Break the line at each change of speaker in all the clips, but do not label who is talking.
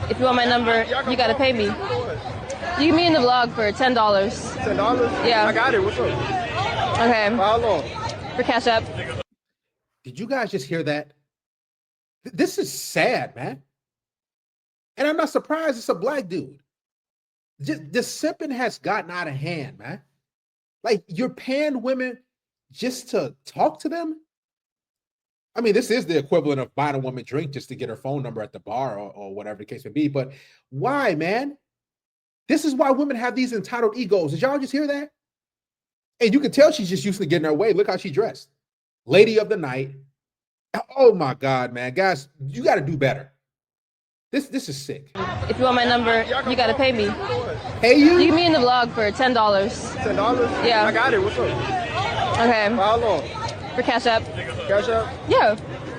If you want my number, you gotta pay me. You can be in the vlog for $10.
$10?
Yeah.
I got it. What's up?
Okay.
For how long?
For Cash App.
Did you guys just hear that? This is sad, man. And I'm not surprised it's a black dude. The simping has gotten out of hand, man. Like, you're paying women just to talk to them? I mean, this is the equivalent of buying a woman a drink just to get her phone number at the bar or whatever the case may be. But why, man? This is why women have these entitled egos. Did y'all just hear that? And you can tell she's just used to getting her way. Look how she dressed. Lady of the night. Oh my God, man. Guys, you got to do better. This is sick.
If you want my number, you gotta pay me.
Pay you?
You can be in the vlog for $10.
$10?
Yeah.
I got it. What's up?
Okay.
For how long?
For Cash App.
Cash out?
Yeah.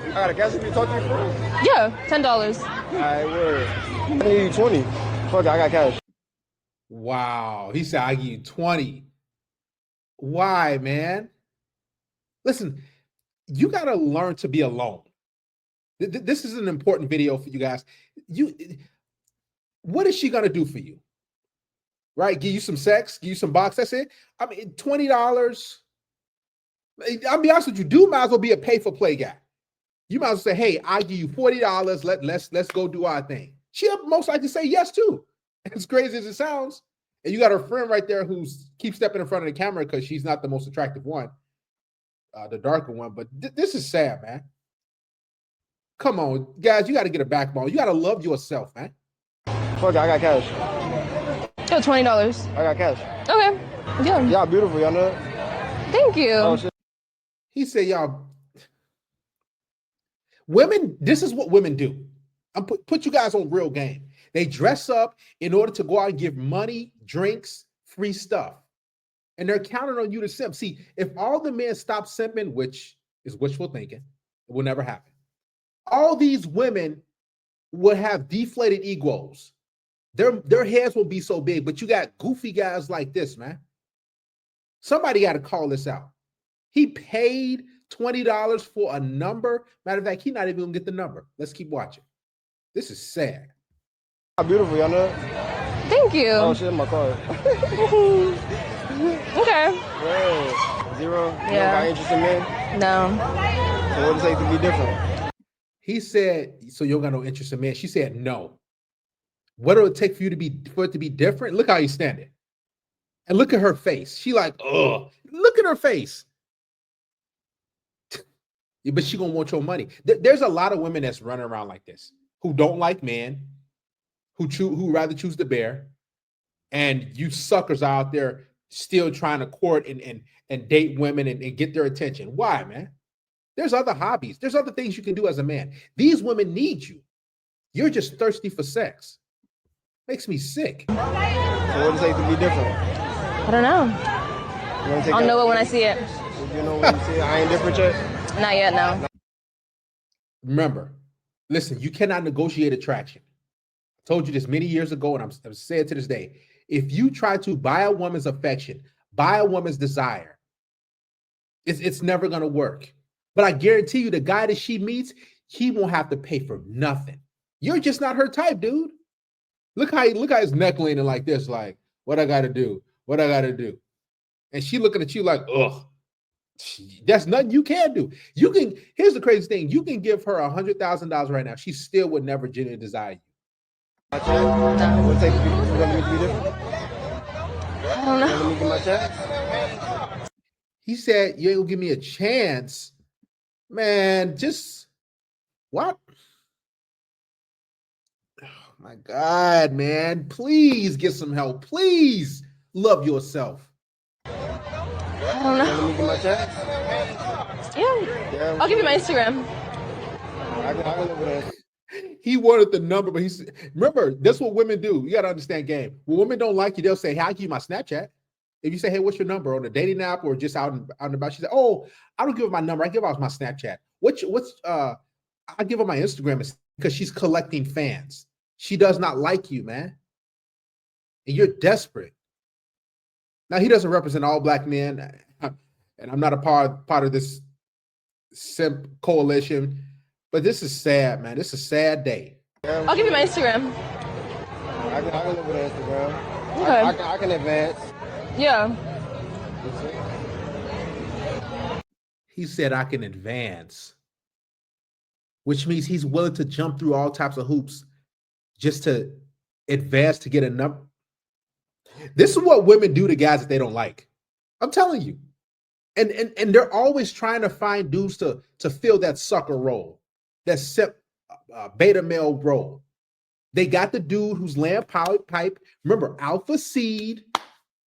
I got a cash app. You talk to your friend?
Yeah. $10.
All right, word. I need you 20. Fuck it, I got cash.
Wow. He said, I give you 20. Why, man? Listen, you got to learn to be alone. This is an important video for you guys. What is she going to do for you? Right? Give you some sex, give you some box. That's it. I mean, $20. I'll be honest with you. Dude might as well be a pay for play guy. You might as well say, hey, I give you $40. Let's go do our thing. She'll most likely say yes too. As crazy as it sounds. And you got her friend right there who's keeps stepping in front of the camera because she's not the most attractive one, the darker one. But this is sad, man. Come on, guys, you got to get a backbone. You got to love yourself, man.
Fuck it, I got cash.
Yo, $20.
I got cash.
Okay. Yeah.
Y'all beautiful, y'all know that?
Thank you.
Oh, shit.
He said, y'all, women, this is what women do. I'm put you guys on real game. They dress up in order to go out and give money, drinks, free stuff. And they're counting on you to simp. See, if all the men stop simping, which is wishful thinking, it will never happen. All these women would have deflated egos. Their heads will be so big, but you got goofy guys like this, man. Somebody got to call this out. He paid $20 for a number. Matter of fact, he's not even gonna get the number. Let's keep watching. This is sad.
Y'all beautiful, y'all know that?
Thank you.
Oh shit, my car.
Okay.
Whoa. Zero? You
Yeah.
don't got interest in men?
No.
So what does it take to be different?
He said, so you don't got no interest in men. She said, no. What do it take for it to be different? Look how he's standing. And look at her face. She like, ugh. Look at her face. But she gonna want your money. There's a lot of women that's running around like this, who don't like men, who rather choose the bear, and you suckers out there still trying to court and date women and get their attention. Why, man? There's other hobbies. There's other things you can do as a man. These women need you. You're just thirsty for sex. Makes me sick.
So what does it take to be different?
I don't know. I'll know it when I see it.
You know when you see it? I ain't different yet?
Not yet, no.
Remember, listen, you cannot negotiate attraction. I told you this many years ago, and I'm saying to this day. If you try to buy a woman's affection, buy a woman's desire, it's never going to work. But I guarantee you, the guy that she meets, he won't have to pay for nothing. You're just not her type, dude. Look how his neck leaning like this, like, what I got to do? What I got to do? And she looking at you like, ugh. That's nothing you can do. Here's the crazy thing. You can give her $100,000 right now. She still would never genuinely desire you.
My check? What it take to be different?
I don't know.
Let me get my check?
He said, you ain't gonna give me a chance. Man, just what? Oh my God, man. Please get some help. Please love yourself.
I don't know.
Let me get my check?
Yeah. I'll give you my Instagram.
I can live with that.
He wanted the number, but remember, that's what women do. You got to understand game. When women don't like you, they'll say, hey, I'll give you my Snapchat. If you say, hey, what's your number on a dating app or just out and about, she said, oh, I don't give her my number. I give out my Snapchat. I give her my Instagram because she's collecting fans. She does not like you, man. And you're desperate. Now, he doesn't represent all black men, and I'm not a part of this simp coalition, but this is sad, man. This is a sad day.
I'll give you my Instagram.
I can live with Instagram.
Okay.
I can advance.
Yeah.
He said I can advance, which means he's willing to jump through all types of hoops just to advance to get a number. This is what women do to guys that they don't like. I'm telling you. And they're always trying to find dudes to fill that sucker role, that beta male role. They got the dude who's laying pipe. Remember, alpha seed,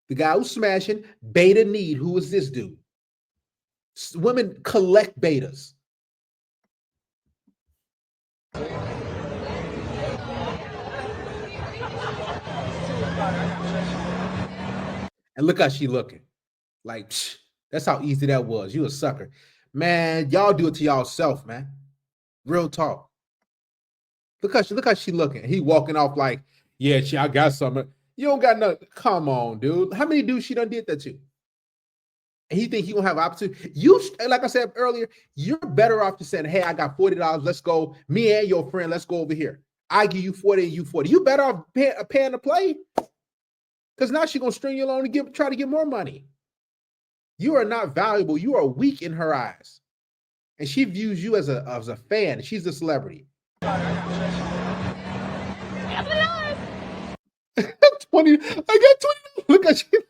the guy who's smashing, beta need. Who is this dude? Women collect betas. And look how she looking. Like, psh, that's how easy that was. You a sucker. Man, y'all do it to y'allself, man. Real talk. Look how she looking. He walking off like, yeah, I got something. You don't got nothing. Come on, dude. How many dudes she done did that to? And he think he gonna have opportunity. You, like I said earlier, you're better off to saying, hey, I got $40. Let's go. Me and your friend, let's go over here. I give you 40 and you 40. You better off paying to play. Because now she's gonna string you along to try to get more money. You are not valuable. You are weak in her eyes. And she views you as a fan. She's a celebrity. 20. I got 20. Look at you.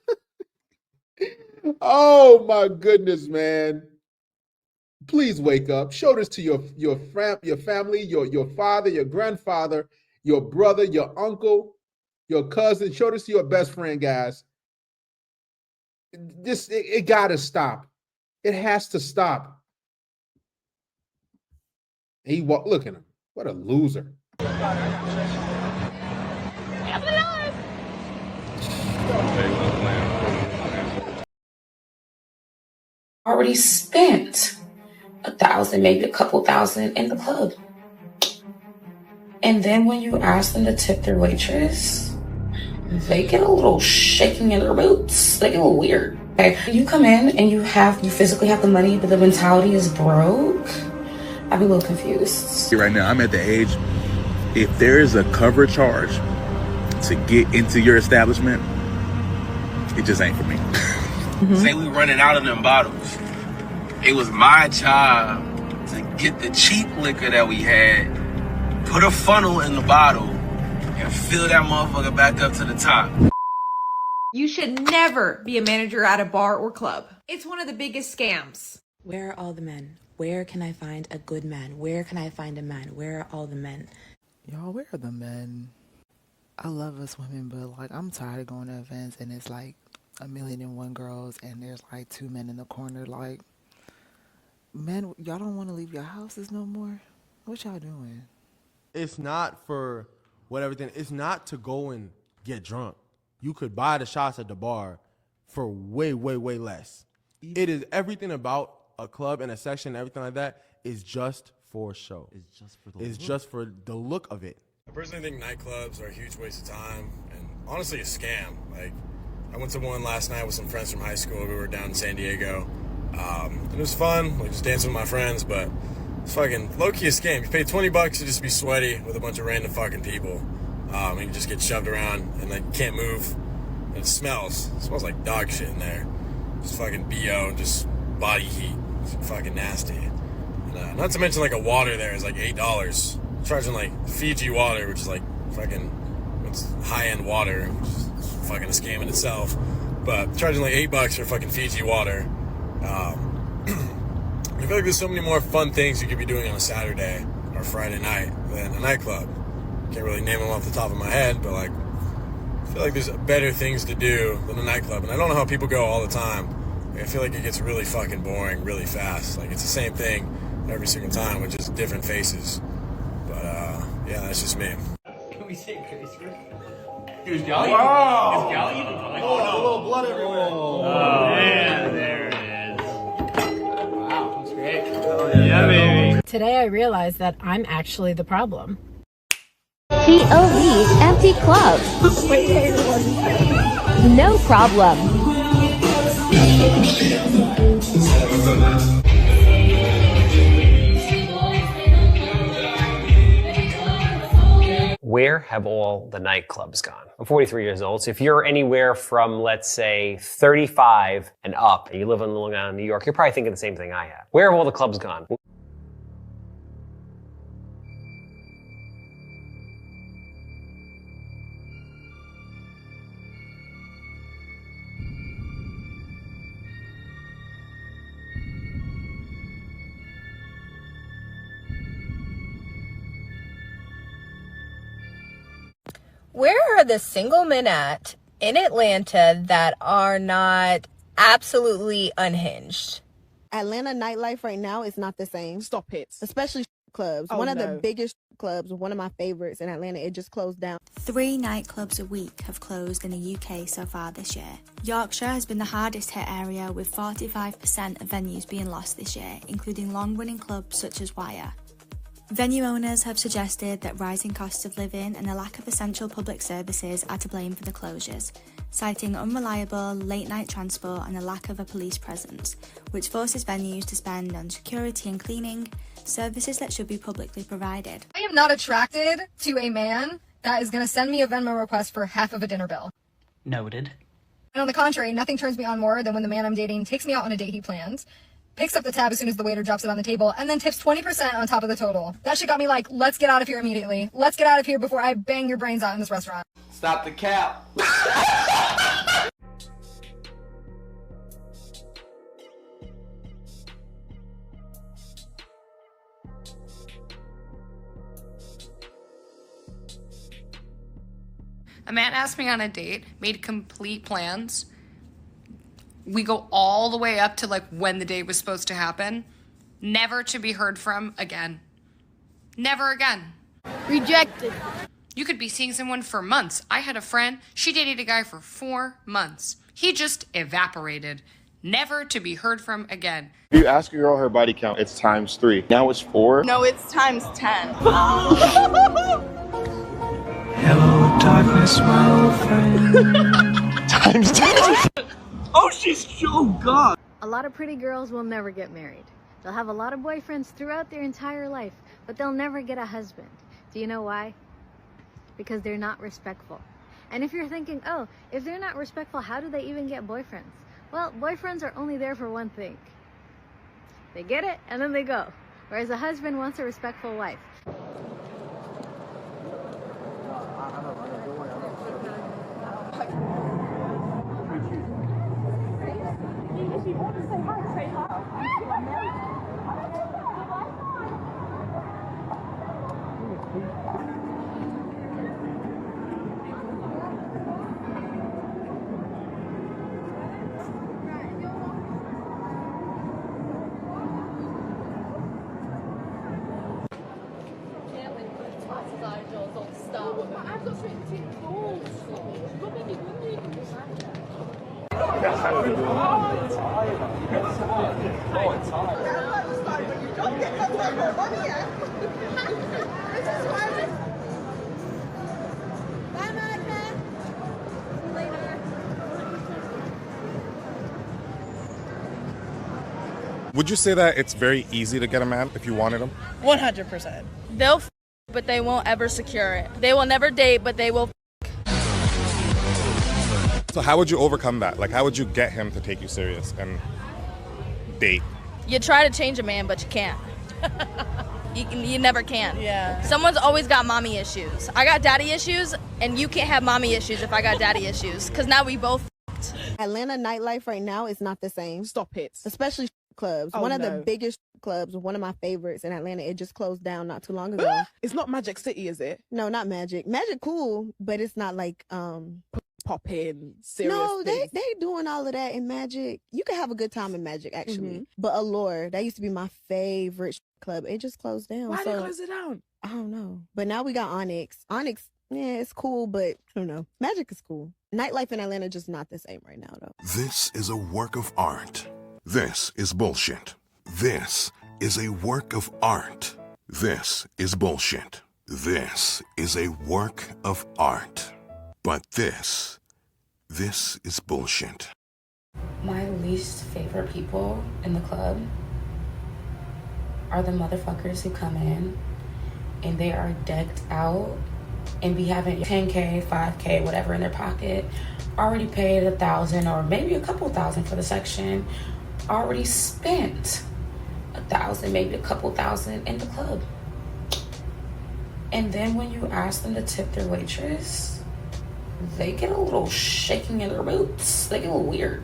Oh my goodness, man. Please wake up. Show this to your family, your father, your grandfather, your brother, your uncle, your cousin. Show this to your best friend, guys. It gotta stop. It has to stop. And he walked. Look at him. What a loser.
Already spent $1,000, maybe a couple thousand in the club. And then when you ask them to tip their waitress, they get a little shaking in their boots. They get a little weird. Okay, you come in and you physically have the money, but the mentality is broke. I'd be a little confused.
Right now, I'm at the age, if there is a cover charge to get into your establishment, it just ain't for me.
Say we running out of them bottles. It was my job to get the cheap liquor that we had, put a funnel in the bottle, and fill that motherfucker back up to the top.
You should never be a manager at a bar or club. It's one of the biggest scams.
Where are all the men? Where can I find a good man? Where can I find a man? Where are all the men?
Y'all, where are the men? I love us women, but like I'm tired of going to events and it's like 1,000,001 girls and there's like 2 men in the corner. Like, men, y'all don't want to leave your houses no more? What y'all doing?
It's not for what everything. It's not to go and get drunk. You could buy the shots at the bar for way, way, way less. It is everything about a club and a section and everything like that is just for show. It's just for the look of it.
I personally think nightclubs are a huge waste of time and honestly a scam. Like, I went to one last night with some friends from high school. We were down in San Diego. It was fun, like just dancing with my friends, but it's fucking low-key a scam. You pay $20 to just be sweaty with a bunch of random fucking people. And you just get shoved around and like can't move. And it smells like dog shit in there. Just fucking BO and just body heat. It's fucking nasty. And, not to mention like a water there is like $8. Charging like Fiji water, which is like fucking, it's high-end water, which is fucking a scam in itself. But charging like $8 for fucking Fiji water. I feel like there's so many more fun things you could be doing on a Saturday or Friday night than a nightclub. Can't really name them off the top of my head, but like, I feel like there's better things to do than a nightclub. And I don't know how people go all the time. Like, I feel like it gets really fucking boring really fast. Like, it's the same thing every single time with just different faces. But yeah, that's just me.
Can we say Christmas? Dude, wow. Is Gal even coming?
Oh, no, a little blood everywhere.
Oh, yeah, there it is. Wow, that's great. Yeah, baby.
Today I realized that I'm actually the problem.
POV empty club. No problem.
where have all the nightclubs gone? I'm 43 years old, so if you're anywhere from, let's say, 35 and up, and you live in Long Island, New York, you're probably thinking the same thing I have. Where have all the clubs gone?
Where are the single men at in Atlanta that are not absolutely unhinged?
Atlanta nightlife right now is not the same.
Stop it.
Especially clubs.
Oh,
one of
no.
the biggest clubs, one of my favorites in Atlanta, it just closed down.
3 nightclubs a week have closed in the UK so far this year. Yorkshire has been the hardest hit area, with 45% of venues being lost this year, including long-running clubs such as Wire. Venue owners have suggested that rising costs of living and a lack of essential public services are to blame for the closures, citing unreliable late-night transport and a lack of a police presence, which forces venues to spend on security and cleaning, services that should be publicly provided.
I am not attracted to a man that is going to send me a Venmo request for half of a dinner bill.
Noted.
And on the contrary, nothing turns me on more than when the man I'm dating takes me out on a date he planned, picks up the tab as soon as the waiter drops it on the table, and then tips 20% on top of the total. That shit got me like, let's get out of here immediately. Let's get out of here before I bang your brains out in this restaurant.
Stop the cap.
A man asked me on a date, made complete plans. We go all the way up to like when the date was supposed to happen. Never to be heard from again. Never again.
Rejected.
You could be seeing someone for months. I had a friend, she dated a guy for 4 months. He just evaporated. Never to be heard from again.
If you ask a girl her body count, it's ×3. Now it's 4.
No, it's ×10.
Hello, darkness, my old friend.
×10.
Oh, she's oh God.
A lot of pretty girls will never get married. They'll have a lot of boyfriends throughout their entire life, but they'll never get a husband. Do you know why? Because they're not respectful. And if you're thinking, oh, if they're not respectful, how do they even get boyfriends? Well, boyfriends are only there for one thing. They get it, and then they go. Whereas a husband wants a respectful wife.
Would you say that it's very easy to get a man if you wanted him?
100%. They'll but they won't ever secure it. They will never date, but they will
So how would you overcome that? Like, how would you get him to take you serious and date?
You try to change a man, but you can't. You never can.
Yeah.
Someone's always got mommy issues. I got daddy issues, and you can't have mommy issues if I got daddy issues, because now we both
Atlanta nightlife right now is not the same.
Stop it.
Especially clubs.
Oh,
one of
no.
the biggest clubs, one of my favorites in Atlanta, it just closed down not too long ago.
It's not Magic City, is it?
No, not Magic. Magic cool, but it's not like
pop in serious.
No, they
things.
doing all of that in Magic. You can have a good time in Magic actually. But Allure, that used to be my favorite club. It just closed down.
Why
so
did they close it down?
I don't know. But now we got Onyx. Onyx, yeah, it's cool, but I don't know. Magic is cool. Nightlife in Atlanta just not the same right now though.
This is a work of art. This is bullshit. This is a work of art. This is bullshit. This is a work of art. But this is bullshit.
My least favorite people in the club are the motherfuckers who come in and they are decked out and be having 10K, 5K, whatever in their pocket, already paid $1,000 or maybe a couple thousand for the section, already spent $1,000, maybe a couple thousand in the club. And then when you ask them to tip their waitress, they get a little shaking in their boots. They get a little weird.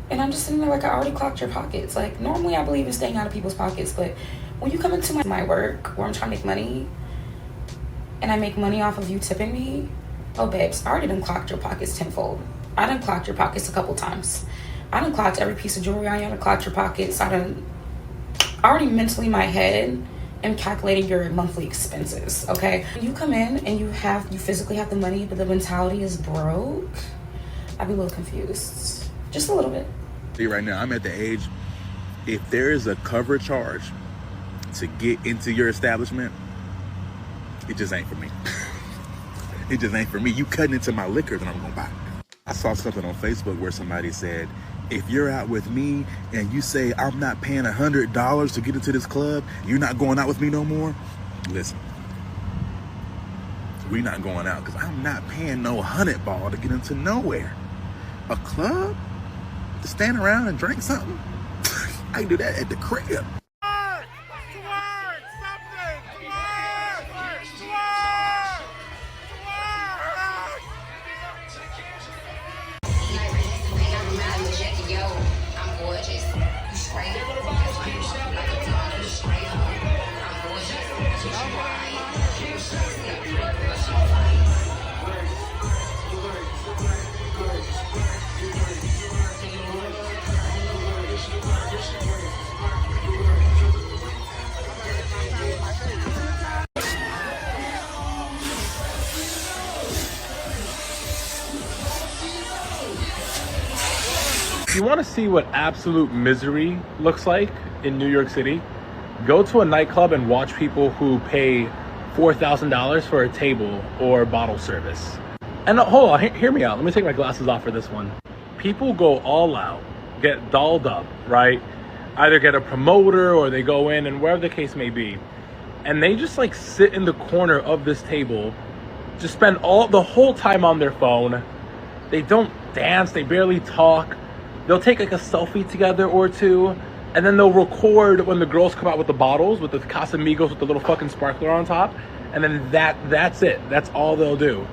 And I'm just sitting there like, I already clocked your pockets. Like, normally I believe in staying out of people's pockets, but when you come into my work where I'm trying to make money, and I make money off of you tipping me, oh babes, I already done clocked your pockets tenfold. I done clocked your pockets a couple times. I done clocked every piece of jewelry on you. I done clocked your pockets. I already mentally in my head am calculating your monthly expenses, okay? When you come in and you physically have the money, but the mentality is broke, I'd be a little confused. Just a little bit.
See, right now, I'm at the age, if there is a cover charge to get into your establishment, it just ain't for me. It just ain't for me. You cutting into my liquor, then I'm gonna buy. I saw something on Facebook where somebody said, if you're out with me and you say I'm not paying $100 to get into this club, you're not going out with me no more. Listen, we're not going out because I'm not paying no $100 to get into nowhere. A club to stand around and drink something? I can do that at the crib.
If you want to see what absolute misery looks like in New York City, go to a nightclub and watch people who pay $4,000 for a table or bottle service. And hold on, hear me out. Let me take my glasses off for this one. People go all out, get dolled up, right? Either get a promoter or they go in and wherever the case may be. And they just like sit in the corner of this table, just spend the whole time on their phone. They don't dance, they barely talk. They'll take like a selfie together or two, and then they'll record when the girls come out with the bottles, with the Casamigos with the little fucking sparkler on top, and then that's it. That's all they'll do.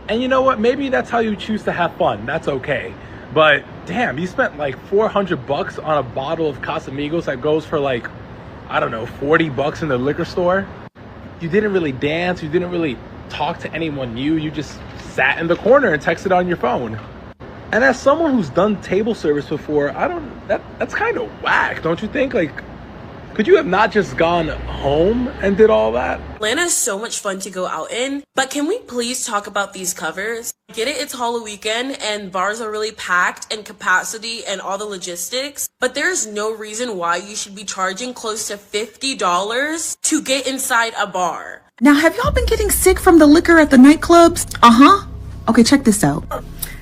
And you know what? Maybe that's how you choose to have fun. That's okay. But damn, you spent like $400 on a bottle of Casamigos that goes for like, I don't know, $40 in the liquor store. You didn't really dance. You didn't really talk to anyone new. You just sat in the corner and texted on your phone. And as someone who's done table service before, that's kind of whack, don't you think? Like, could you have not just gone home and did all that?
Atlanta is so much fun to go out in, but can we please talk about these covers? Get it, it's Halloween weekend and bars are really packed and capacity and all the logistics, but there's no reason why you should be charging close to $50 to get inside a bar.
Now, have y'all been getting sick from the liquor at the nightclubs? Okay, check this out.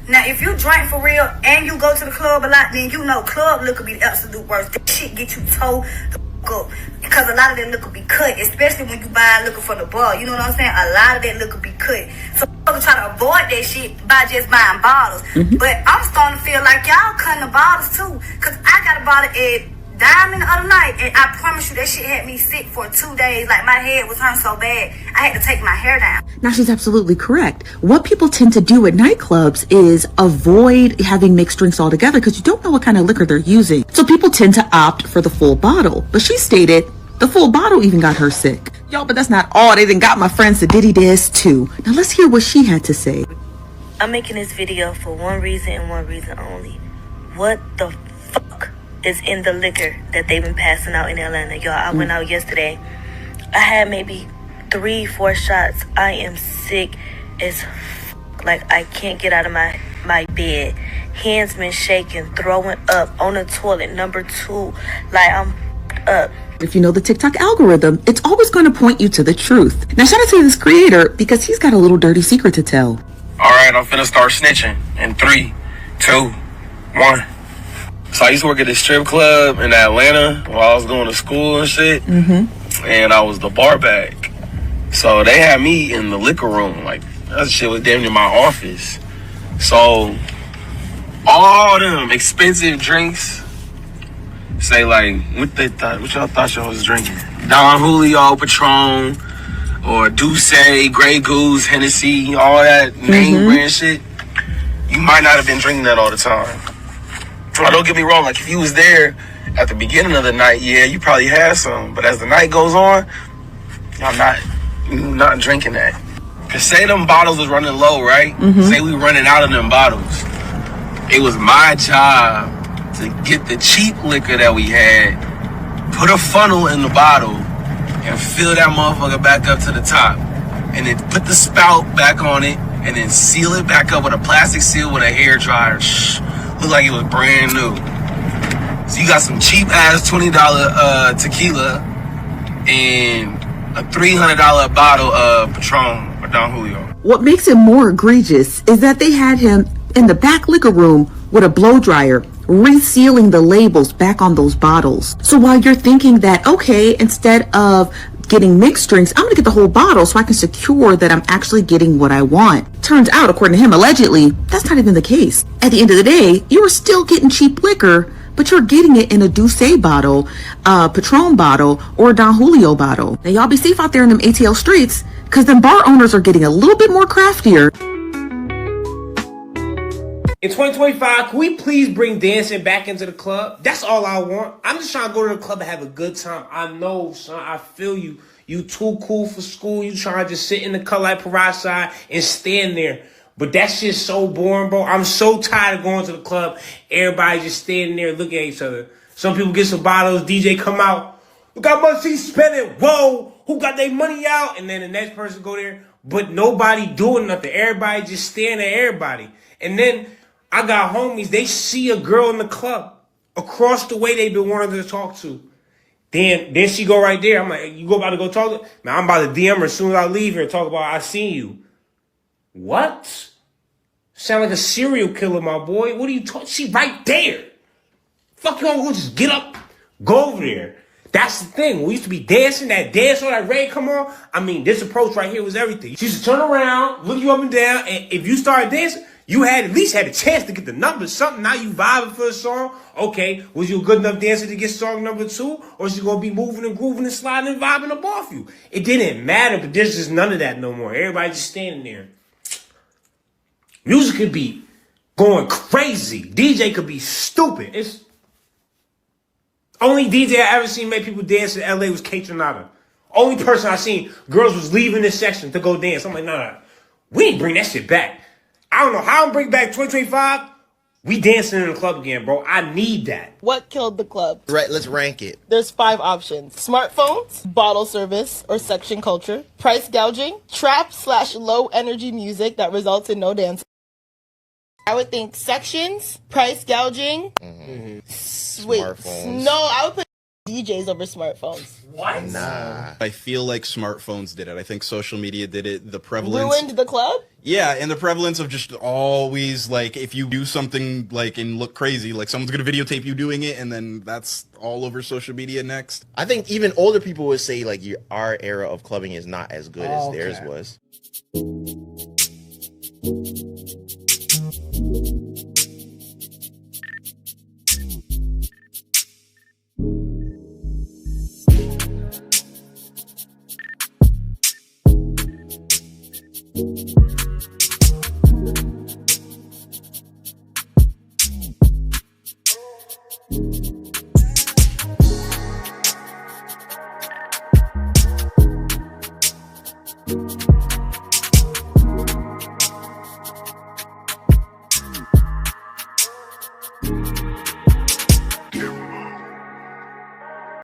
Now, if you drink for real and you go to the club a lot, then you know club liquor be the absolute worst. That shit get you toe the fuck up. Because a lot of that liquor be cut, especially when you buy liquor from the bar. You know what I'm saying? A lot of that liquor be cut. So I'm trying to avoid that shit by just buying bottles. But I'm starting to feel like y'all cutting the bottles too. Because I got a bottle at Diamond the other night, and I promise you that shit had me sick for 2 days. Like, my head was hurting so bad, I had to take my hair down.
Now, she's absolutely correct. What people tend to do at nightclubs is avoid having mixed drinks altogether because you don't know what kind of liquor they're using. So people tend to opt for the full bottle. But she stated the full bottle even got her sick. Y'all, but that's not all. They done got my friends to Diddy this too. Now, let's hear what she had to say.
I'm making this video for one reason and one reason only. What the fuck is in the liquor that they've been passing out in Atlanta? Y'all, I went out yesterday. I had maybe 3-4 shots. I am sick as fuck. Like, I can't get out of my bed. Hands been shaking, throwing up on the toilet, number 2. Like, I'm up.
If you know the TikTok algorithm, it's always going to point you to the truth. Now, shout out to this creator because he's got a little dirty secret to tell.
All right, I'm finna start snitching in 3, 2, 1. So I used to work at this strip club in Atlanta while I was going to school and shit. And I was the bar back. So they had me in the liquor room. Like, that shit was damn near my office. So all them expensive drinks, say like, what y'all thought y'all was drinking? Don Julio, Patron, or Douce, Grey Goose, Hennessy, all that name brand shit. You might not have been drinking that all the time. Well, don't get me wrong, like if you was there at the beginning of the night, yeah, you probably had some. But as the night goes on, I'm not drinking that. Cause say them bottles was running low, right? Say we running out of them bottles. It was my job to get the cheap liquor that we had, put a funnel in the bottle, and fill that motherfucker back up to the top. And then put the spout back on it, and then seal it back up with a plastic seal with a hair dryer. Look like it was brand new. So you got some cheap ass $20 tequila and a $300 bottle of Patron or Don Julio.
What makes it more egregious is that they had him in the back liquor room with a blow dryer, resealing the labels back on those bottles. So while you're thinking that, okay, instead of getting mixed drinks, I'm gonna get the whole bottle so I can secure that I'm actually getting what I want. Turns out, according to him, allegedly, that's not even the case. At the end of the day, you were still getting cheap liquor, but you're getting it in a Douce bottle, a Patron bottle, or a Don Julio bottle. Now y'all be safe out there in them ATL streets, because them bar owners are getting a little bit more craftier.
In 2025, can we please bring dancing back into the club? That's all I want. I'm just trying to go to the club and have a good time. I know, son, I feel you. You too cool for school. You trying to just sit in the cut like Parade side and stand there. But that shit's so boring, bro. I'm so tired of going to the club. Everybody just standing there looking at each other. Some people get some bottles. DJ come out. Look how much he's spending. Whoa. Who got their money out? And then the next person go there. But nobody doing nothing. Everybody just staring at everybody. And then I got homies, they see a girl in the club across the way they've been wanting to talk to. Then she go right there. I'm like, you about to go talk to her? Man, I'm about to DM her as soon as I leave here and talk about I seen you. What? Sound like a serial killer, my boy. What are you talking? She right there. Fuck, you gonna go just get up, go over there. That's the thing. We used to be dancing, that dance on that raid come on. I mean, this approach right here was everything. She used to turn around, look you up and down, and if you started dancing, you had at least had a chance to get the numbers, something. Now you vibing for a song. Okay, was you a good enough dancer to get song number 2? Or is you going to be moving and grooving and sliding and vibing up off you? It didn't matter, but there's just none of that no more. Everybody just standing there. Music could be going crazy. DJ could be stupid. It's only DJ I ever seen make people dance in LA was Kate Renata. Only person I seen, girls was leaving this section to go dance. I'm like, nah, we ain't bring that shit back. I don't know how I'm bring back 2025. We dancing in the club again, bro. I need that.
What killed the club?
Right, let's rank it.
There's 5 options. Smartphones, bottle service or section culture, price gouging, trap/low energy music that results in no dancing. I would think sections, price gouging,
Smartphones.
No, I would put DJs over smartphones.
What?
Nah. I feel like smartphones did it. I think social media did it. The prevalence.
Ruined the club?
Yeah, and the prevalence of just always, like, if you do something, like, and look crazy, like, someone's gonna videotape you doing it, and then that's all over social media next.
I think even older people would say, like, our era of clubbing is not as good as theirs was.